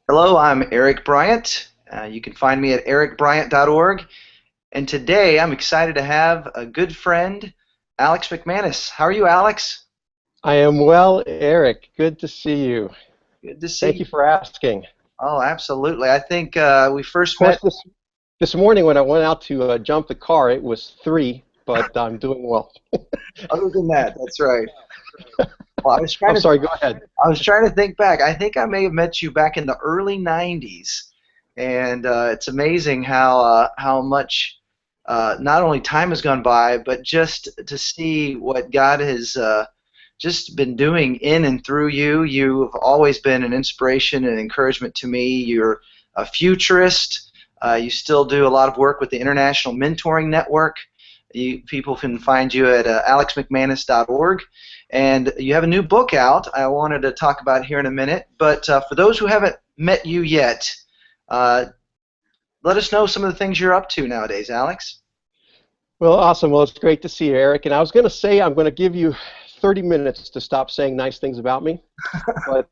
Hello, I'm Eric Bryant. You can find me at ericbryant.org. And today I'm excited to have a good friend, Alex McManus. How are you, Alex? I am well, Eric. Good to see you. Good to see Thank you. you for asking. Oh, absolutely. I think we Of first course, met. this morning when I went out to jump the car, it was 3, but I'm doing well. Other than that, that's right. Well, I'm sorry, go ahead. I was trying to think back. I think I may have met you back in the early '90s, and it's amazing how much not only time has gone by, but just to see what God has just been doing in and through you. You've always been an inspiration and encouragement to me. You're a futurist. You still do a lot of work with the International Mentoring Network. People can find you at alexmcmanus.org. And you have a new book out I wanted to talk about here in a minute. But for those who haven't met you yet, uh, let us know some of the things you're up to nowadays, Alex. Well, awesome. Well, it's great to see you, Eric. And I was going to say I'm going to give you 30 minutes to stop saying nice things about me. But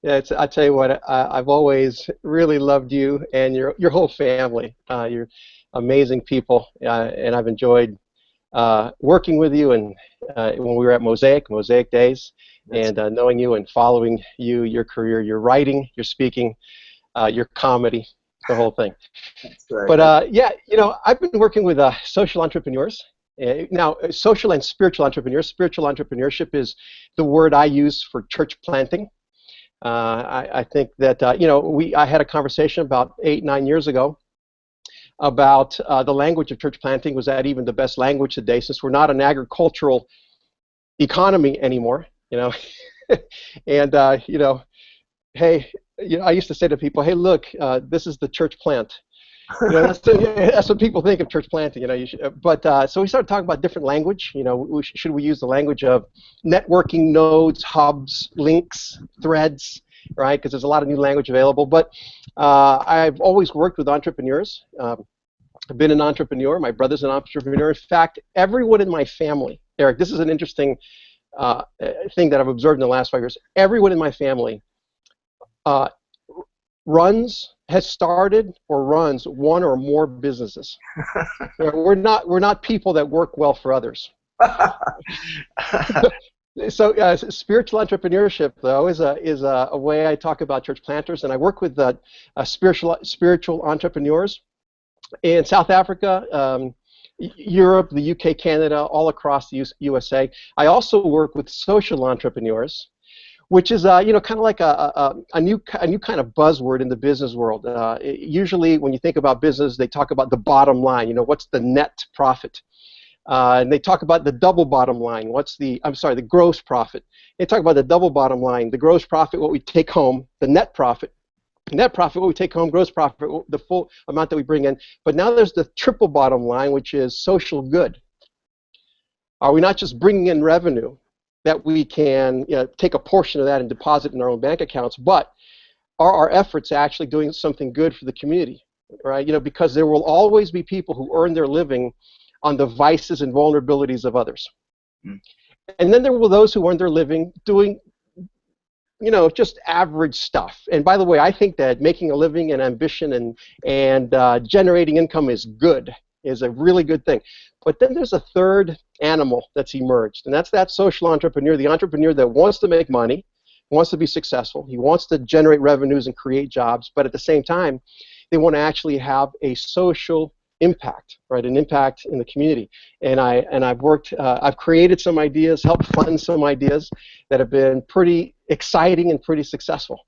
yeah, I tell you what, I've always really loved you and your whole family. You're amazing people, and I've enjoyed working with you and when we were at Mosaic Days, That's, and knowing you and following you, your career, your writing, your speaking, your comedy, the whole thing. that's right. But yeah, I've been working with social entrepreneurs. Now, social and spiritual entrepreneurs. Spiritual entrepreneurship is the word I use for church planting. I think that I had a conversation about 8, 9 years ago about the language of church planting. Was that even the best language today, since we're not an agricultural economy anymore? And hey, I used to say to people, hey, look, this is the church plant. That's what people think of church planting. So we started talking about different language. Should we use the language of networking nodes, hubs, links, threads, right? Because there's a lot of new language available. But I've always worked with entrepreneurs. I've been an entrepreneur. My brother's an entrepreneur. In fact, everyone in my family, Eric, this is an interesting thing that I've observed in the last 5 years. Everyone in my family uh, has started or runs one or more businesses. We're not people that work well for others. So spiritual entrepreneurship, though, is a way I talk about church planters, and I work with spiritual entrepreneurs in South Africa, Europe, the UK, Canada, all across the USA. I also work with social entrepreneurs, which is kind of like a new kind of buzzword in the business world. Usually, when you think about business, they talk about the bottom line. What's the net profit? And they talk about the double bottom line. The gross profit. They talk about the double bottom line, the gross profit, what we take home, the net profit. Net profit, what we take home, gross profit, the full amount that we bring in. But now there's the triple bottom line, which is social good. Are we not just bringing in revenue that we can take a portion of that and deposit in our own bank accounts, but are our efforts actually doing something good for the community, right? Because there will always be people who earn their living on the vices and vulnerabilities of others. Mm. And then there will those who earn their living doing just average stuff. And by the way, I think that making a living and ambition and generating income is a really good thing. But then there's a third animal that's emerged, and that's that social entrepreneur, the entrepreneur that wants to make money, wants to be successful, he wants to generate revenues and create jobs, but at the same time, they want to actually have a social impact, right? An impact in the community. And I've created some ideas, helped fund some ideas that have been pretty exciting and pretty successful.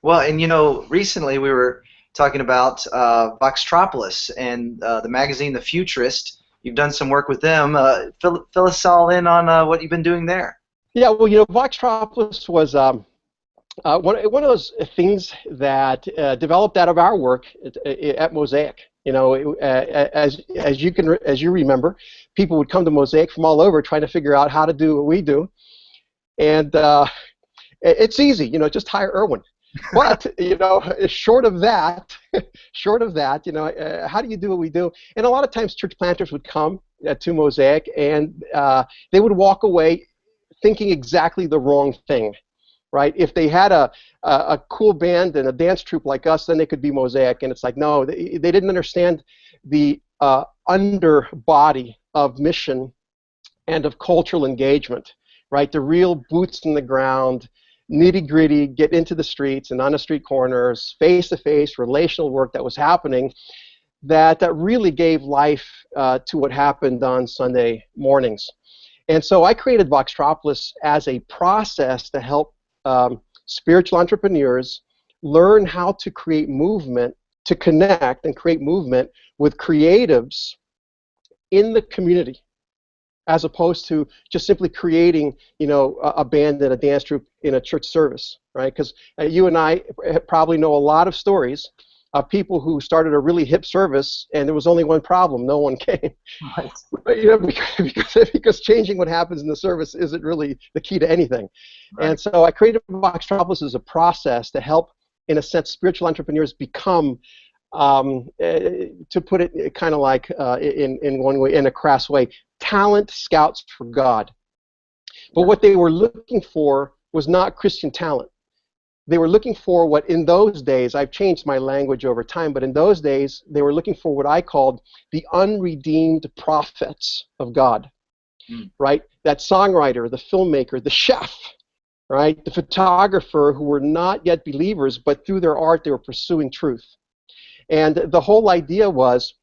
Well, and recently we were talking about Voxtropolis and the magazine The Futurist. You've done some work with them. Fill us all in on what you've been doing there. Yeah, well, Voxtropolis was one of those things that developed out of our work at Mosaic. As you remember, people would come to Mosaic from all over trying to figure out how to do what we do, and it's easy. Just hire Irwin. But short of that, how do you do what we do? And a lot of times, church planters would come to Mosaic, and they would walk away thinking exactly the wrong thing. right? If they had a cool band and a dance troupe like us, then they could be Mosaic. And it's like, no, they didn't understand the underbody of mission and of cultural engagement, right? The real boots in the ground, nitty-gritty, get into the streets and on the street corners, face-to-face relational work that was happening that really gave life to what happened on Sunday mornings. And so I created Voxtropolis as a process to help spiritual entrepreneurs learn how to create movement, to connect and create movement with creatives in the community, as opposed to just simply creating, a band and a dance troupe in a church service, right? Because you and I probably know a lot of stories of people who started a really hip service and there was only one problem: no one came. Right. Because changing what happens in the service isn't really the key to anything. Right. And so I created Voxtropolis as a process to help, in a sense, spiritual entrepreneurs become, to put it kind of like in one way, in a crass way, talent scouts for God. But what they were looking for was not Christian talent. They were looking for what, in those days, I've changed my language over time, but in those days, they were looking for what I called the unredeemed prophets of God, right? That songwriter, the filmmaker, the chef, right? The photographer who were not yet believers, but through their art, they were pursuing truth. And the whole idea was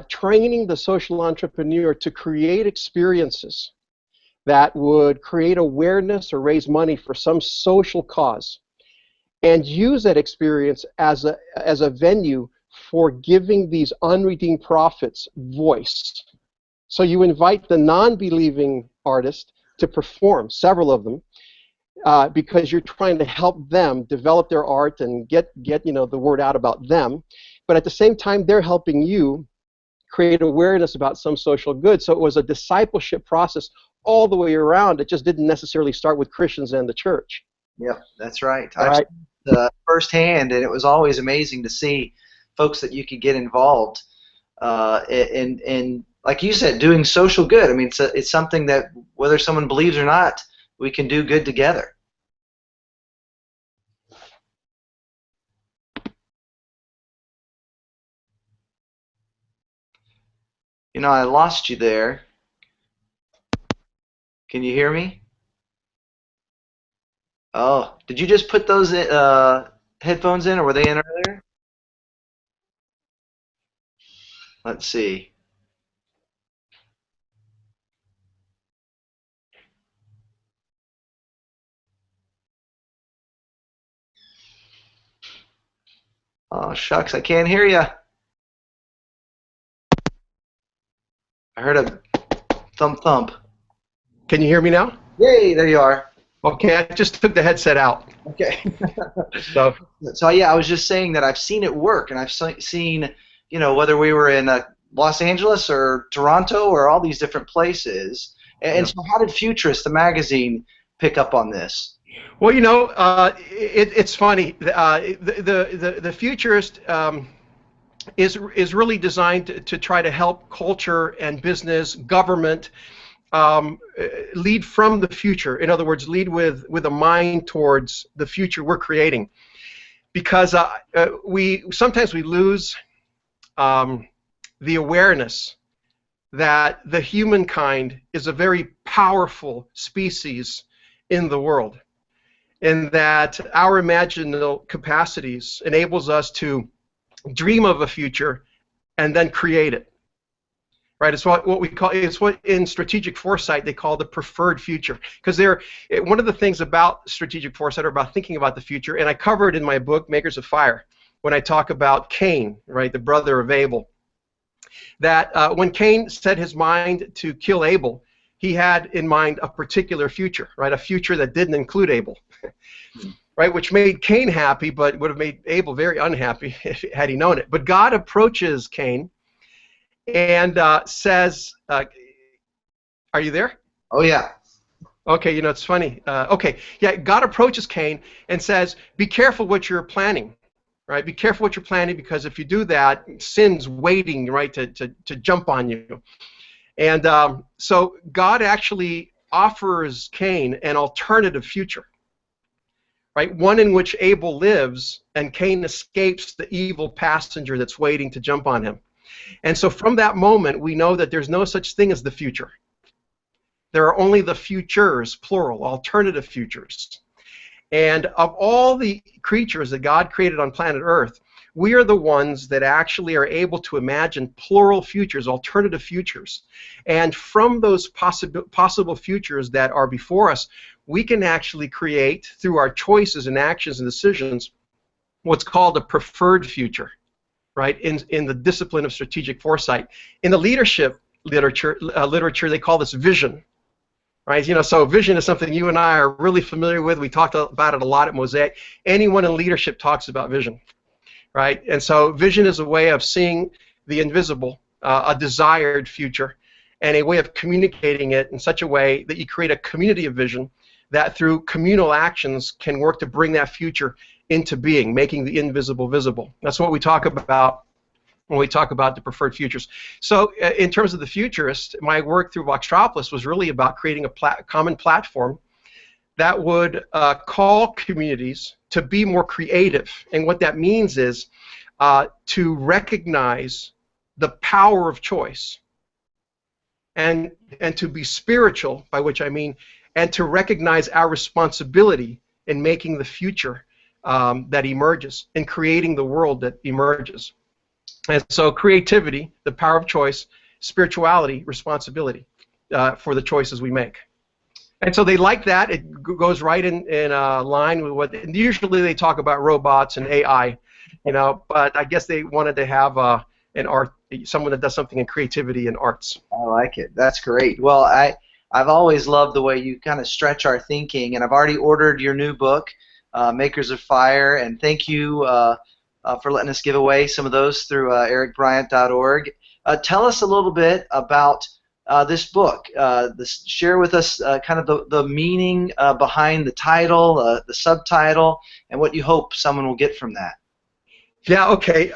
training the social entrepreneur to create experiences that would create awareness or raise money for some social cause, and use that experience as a venue for giving these unredeemed prophets voice. So you invite the non-believing artist to perform, several of them, because you're trying to help them develop their art and get the word out about them. But at the same time, they're helping you create awareness about some social good. So it was a discipleship process all the way around. It just didn't necessarily start with Christians and the church. Yep, that's right. All I've right. seen it firsthand, and it was always amazing to see folks that you could get involved in, like you said, doing social good. I mean, it's something that, whether someone believes or not, we can do good together. I lost you there. Can you hear me? Oh, did you just put those headphones in, or were they in earlier? Let's see. Oh, shucks, I can't hear you. I heard a thump thump. Can you hear me now? Yay, there you are. Okay, I just took the headset out. Okay. So yeah, I was just saying that I've seen it work, and I've seen, whether we were in Los Angeles or Toronto or all these different places. And so how did Futurist, the magazine, pick up on this? Well, it's funny. The Futurist is really designed to try to help culture and business, government, lead from the future. In other words, lead with a mind towards the future we're creating. Because sometimes we lose the awareness that the humankind is a very powerful species in the world, and that our imaginal capacities enables us to dream of a future and then create it. Right, it's what we call, it's what in strategic foresight they call the preferred future. Because one of the things about strategic foresight, or about thinking about the future, and I cover it in my book Makers of Fire, when I talk about Cain, right, the brother of Abel, that when Cain set his mind to kill Abel, he had in mind a particular future, right, a future that didn't include Abel, right, which made Cain happy, but would have made Abel very unhappy had he known it. But God approaches Cain and says, are you there? Oh, yeah. Okay, it's funny. Okay, yeah, God approaches Cain and says, be careful what you're planning, right? Be careful what you're planning, because if you do that, sin's waiting, right, to jump on you. And so God actually offers Cain an alternative future, right? One in which Abel lives and Cain escapes the evil passenger that's waiting to jump on him. And so from that moment, we know that there's no such thing as the future. There are only the futures, plural, alternative futures. And of all the creatures that God created on planet Earth, we are the ones that actually are able to imagine plural futures, alternative futures. And from those possible futures that are before us, we can actually create, through our choices and actions and decisions, what's called a preferred future, right, in the discipline of strategic foresight. In the leadership literature, they call this vision. Right, so vision is something you and I are really familiar with. We talked about it a lot at Mosaic. Anyone in leadership talks about vision, right? And so vision is a way of seeing the invisible, a desired future, and a way of communicating it in such a way that you create a community of vision that through communal actions can work to bring that future into being, making the invisible visible. That's what we talk about when we talk about the preferred futures. So in terms of the futurist, my work through Voxtropolis was really about creating a common platform that would call communities to be more creative. And what that means is to recognize the power of choice and to be spiritual, by which I mean, and to recognize our responsibility in making the future that emerges, in creating the world that emerges. And so creativity, the power of choice, spirituality, responsibility for the choices we make. And so they like that. It goes right in line with what, and usually they talk about robots and AI, but I guess they wanted to have someone that does something in creativity and arts. I like it. That's great. Well, I've always loved the way you kind of stretch our thinking, and I've already ordered your new book, Makers of Fire, and thank you for letting us give away some of those through ericbryant.org. Tell us a little bit about this book. Share with us kind of the meaning behind the title, the subtitle, and what you hope someone will get from that. Yeah, okay.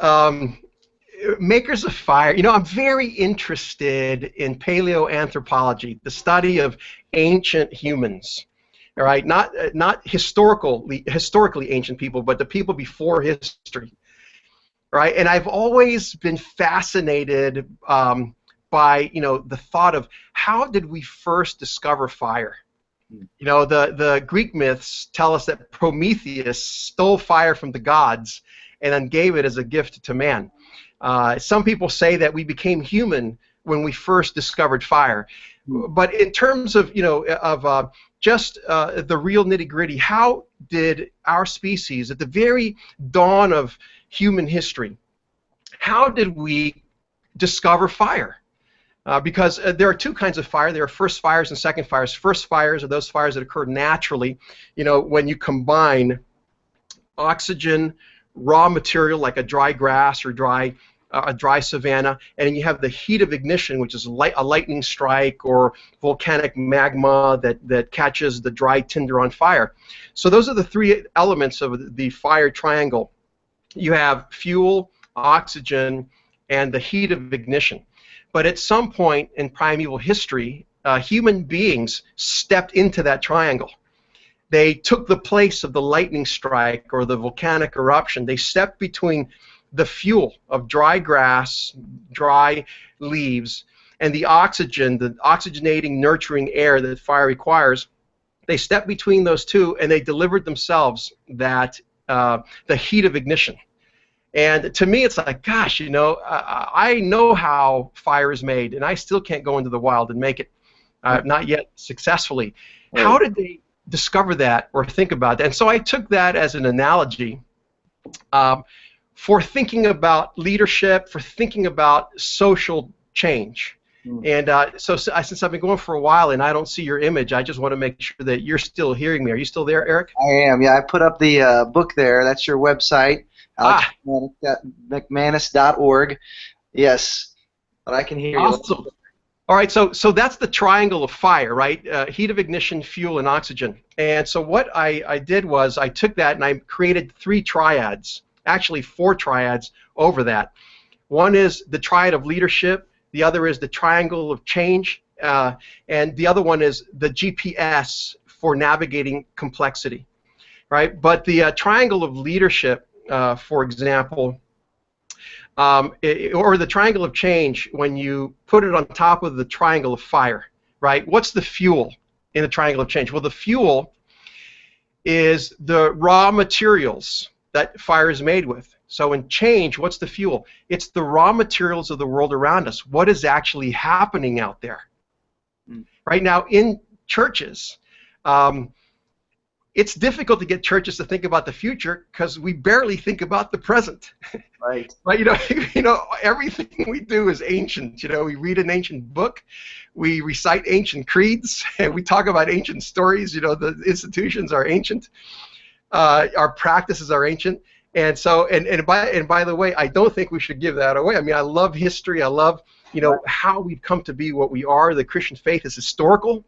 Makers of Fire. I'm very interested in paleoanthropology, the study of ancient humans. All right, not historically ancient people, but the people before history. Right, and I've always been fascinated by the thought of how did we first discover fire? The Greek myths tell us that Prometheus stole fire from the gods and then gave it as a gift to man. Some people say that we became human when we first discovered fire. But in terms of just the real nitty-gritty, how did our species, at the very dawn of human history, how did we discover fire? Because there are two kinds of fire. There are first fires and second fires. First fires are those fires that occur naturally, when you combine oxygen, raw material like a dry grass or a dry savanna, and you have the heat of ignition, which is a lightning strike or volcanic magma that catches the dry tinder on fire. So those are the three elements of the fire triangle. You have fuel, oxygen, and the heat of ignition. But at some point in primeval history, human beings stepped into that triangle. They took the place of the lightning strike or the volcanic eruption. They stepped between the fuel of dry grass, dry leaves, and the oxygen, the oxygenating, nurturing air that fire requires. They stepped between those two, and they delivered themselves that the heat of ignition. And to me, it's like, gosh, I know how fire is made, and I still can't go into the wild and make it, not yet successfully. Right. How did they discover that or think about that? And so I took that as an analogy for thinking about leadership, for thinking about social change. And so since I've been going for a while and I don't see your image, I just want to make sure that you're still hearing me. Are you still there, Eric? I am, yeah. I put up the book there. That's your website, alexmcmanus.org. Yes, but I can hear you. Awesome. All right, so that's the triangle of fire, right? Heat of ignition, fuel, and oxygen. And so what I did was I took that and I created three triads, actually four triads over that. One is the triad of leadership, the other is the triangle of change, and the other one is the GPS for navigating complexity. right? But the triangle of leadership, for example, or the triangle of change, when you put it on top of the triangle of fire, right? What's the fuel in the triangle of change? Well, the fuel is the raw materials that fire is made with. So in change, what's the fuel? It's the raw materials of the world around us. What is actually happening out there? Right now in churches, it's difficult to get churches to think about the future because we barely think about the present. Right. Right. Everything we do is ancient. We read an ancient book, we recite ancient creeds, and we talk about ancient stories. The institutions are ancient, our practices are ancient, and so and by the way, I don't think we should give that away. I mean, I love history. I love how we've come to be what we are. The Christian faith is historical,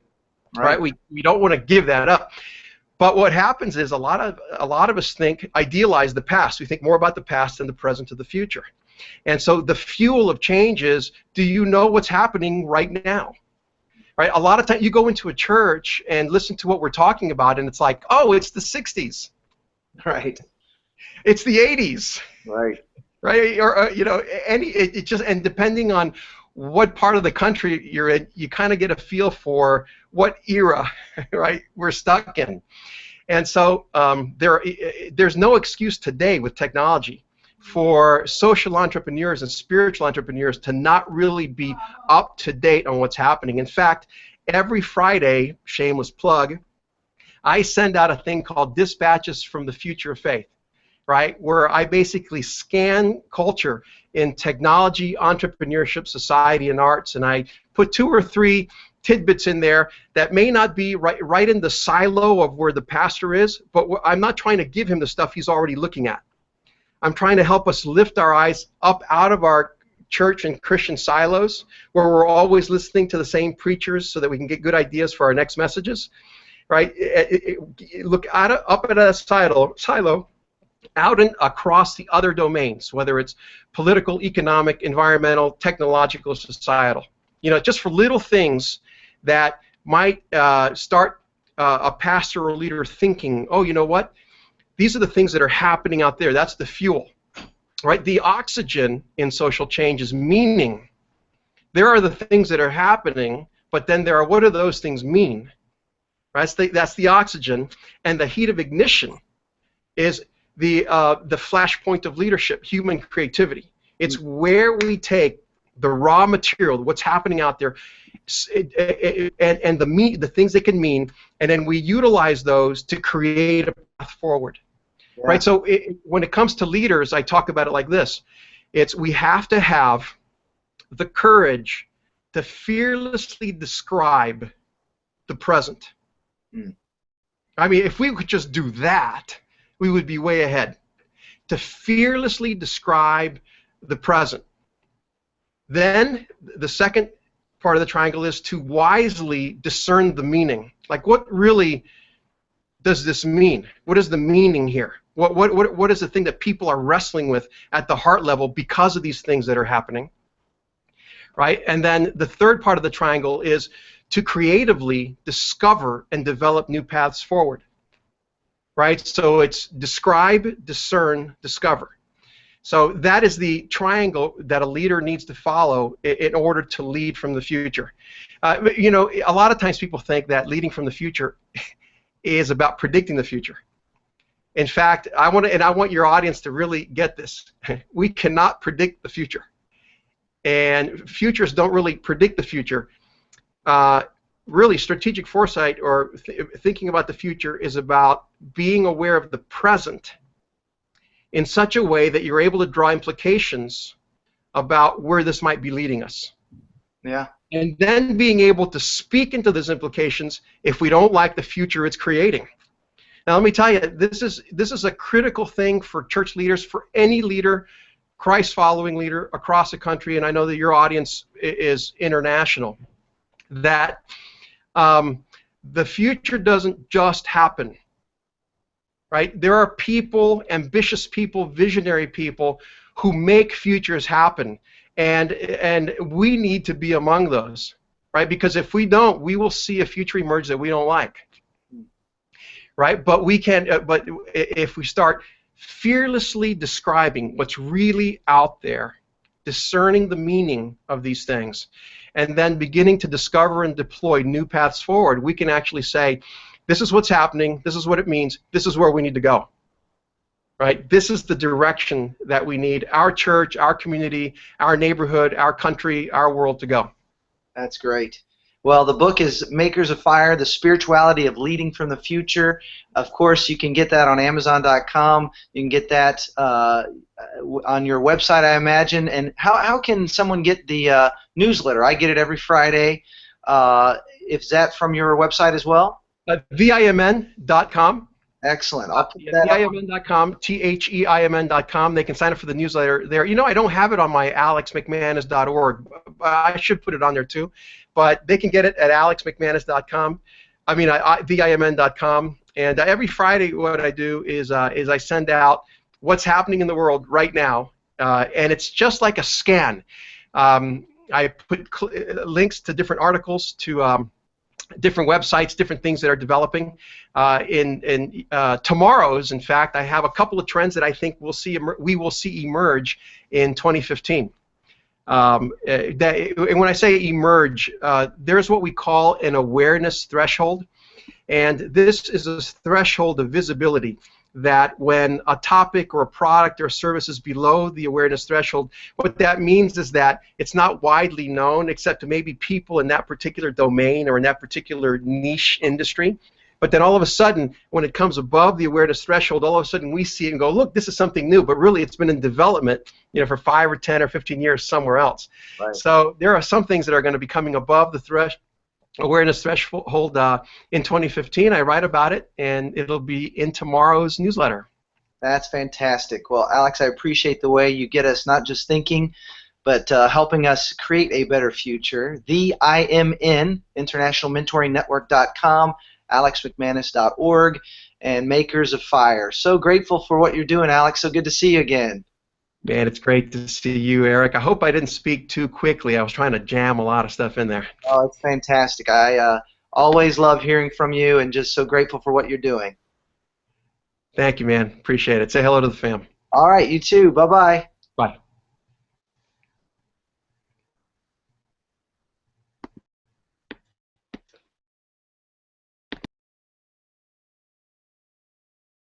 right? We don't want to give that up. But what happens is a lot of us idealize the past. We think more about the past than the present or the future. And so the fuel of change is, do you know what's happening right now? Right? A lot of times you go into a church and listen to what we're talking about, and it's like, oh, it's the 60s. Right. It's the 80s. Right. Right? Or and depending on what part of the country you're in, you kind of get a feel for what era, right, we're stuck in. And so there's no excuse today with technology for social entrepreneurs and spiritual entrepreneurs to not really be up to date on what's happening. In fact, every Friday, shameless plug, I send out a thing called Dispatches from the Future of Faith, right, where I basically scan culture in technology, entrepreneurship, society, and arts, and I put 2 or 3 tidbits in there that may not be right in the silo of where the pastor is, but I'm not trying to give him the stuff he's already looking at. I'm trying to help us lift our eyes up out of our church and Christian silos, where we're always listening to the same preachers so that we can get good ideas for our next messages, right? Look up at a silo, out and across the other domains, whether it's political, economic, environmental, technological, societal. Just for little things that might start a pastor or leader thinking, oh, you know what? These are the things that are happening out there. That's the fuel, right? The oxygen in social change is meaning. There are the things that are happening, but then there are, what do those things mean? Right? That's the oxygen, and the heat of ignition is the flashpoint of leadership, human creativity. It's where we take the raw material, what's happening out there, and the things they can mean, and then we utilize those to create a path forward. Yeah. Right? So when it comes to leaders, I talk about it like this. We have to have the courage to fearlessly describe the present. I mean, if we could just do that, we would be way ahead. To fearlessly describe the present. Then the second part of the triangle is to wisely discern the meaning. Like, what really does this mean? What is the meaning here? What is the thing that people are wrestling with at the heart level because of these things that are happening? Right? And then the third part of the triangle is to creatively discover and develop new paths forward. Right? So it's describe, discern, discover. So that is the triangle that a leader needs to follow in order to lead from the future. A lot of times people think that leading from the future is about predicting the future. In fact, I want your audience to really get this. We cannot predict the future. And futurists don't really predict the future. Really, strategic foresight or thinking about the future is about being aware of the present in such a way that you're able to draw implications about where this might be leading us. Yeah. And then being able to speak into those implications if we don't like the future it's creating. Now, let me tell you, this is a critical thing for church leaders, for any leader, Christ-following leader across the country, and I know that your audience is international, that the future doesn't just happen. Right? There are people, ambitious people, visionary people who make futures happen, and we need to be among those, right? Because if we don't, we will see a future emerge that we don't like. right? But we can. But if we start fearlessly describing what's really out there, discerning the meaning of these things, and then beginning to discover and deploy new paths forward, we can actually say, this is what's happening, this is what it means, this is where we need to go. Right? This is the direction that we need our church, our community, our neighborhood, our country, our world to go. That's great. Well, the book is Makers of Fire, The Spirituality of Leading from the Future. Of course, you can get that on Amazon.com. You can get that on your website, I imagine. And how can someone get the newsletter? I get it every Friday. Is that from your website as well? VIMN.com. Excellent. I'll put that VIMN.com, THEIMN.com. They can sign up for the newsletter there. You know, I don't have it on my alexmcmanus.org. I should put it on there too. But they can get it at alexmcmanus.com. I mean, VIMN.com. And every Friday what I do is I send out what's happening in the world right now. And it's just like a scan. I put links to different articles, to different websites, different things that are developing. In tomorrow's, in fact, I have a couple of trends that I think we will see emerge in 2015. And when I say emerge, there's what we call an awareness threshold, and this is a threshold of visibility that when a topic or a product or service is below the awareness threshold, what that means is that it's not widely known except to maybe people in that particular domain or in that particular niche industry. But then all of a sudden, when it comes above the awareness threshold, all of a sudden we see it and go, look, this is something new, but really it's been in development, you know, for 5 or 10 or 15 years somewhere else. Right. So there are some things that are going to be coming above the awareness threshold in 2015. I write about it, and it'll be in tomorrow's newsletter. That's fantastic. Well, Alex, I appreciate the way you get us not just thinking, but helping us create a better future. The IMN, InternationalMentoringNetwork.com, alexmcmanus.org, and Makers of Fire. So grateful for what you're doing, Alex. So good to see you again. Man, it's great to see you, Eric. I hope I didn't speak too quickly. I was trying to jam a lot of stuff in there. Oh, it's fantastic. I always love hearing from you, and just so grateful for what you're doing. Thank you, man. Appreciate it. Say hello to the fam. All right, you too. Bye-bye.